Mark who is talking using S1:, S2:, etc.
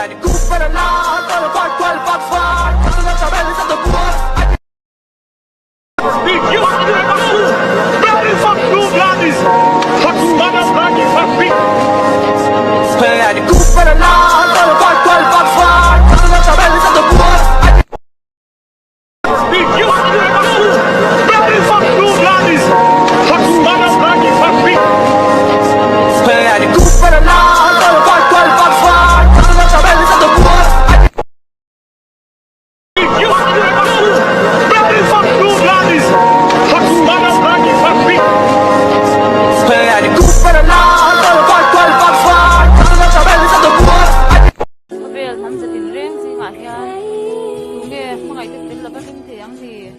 S1: di cupere là, te lo fai quel far, tu non sapevi se tu puoi. Spera di cupere là, te lo fai quel far, tu non sapevi se tu puoi. Spera di cupere là, te lo fai quel far, tu non sapevi se tu puoi. Spera di cupere là, te lo fai quel far, tu non sapevi se tu puoi.
S2: Bây giờ hắn sẽ tìm riêng gì mà kìa. Nghe không ai biết đến là bác kinh thì ăn thì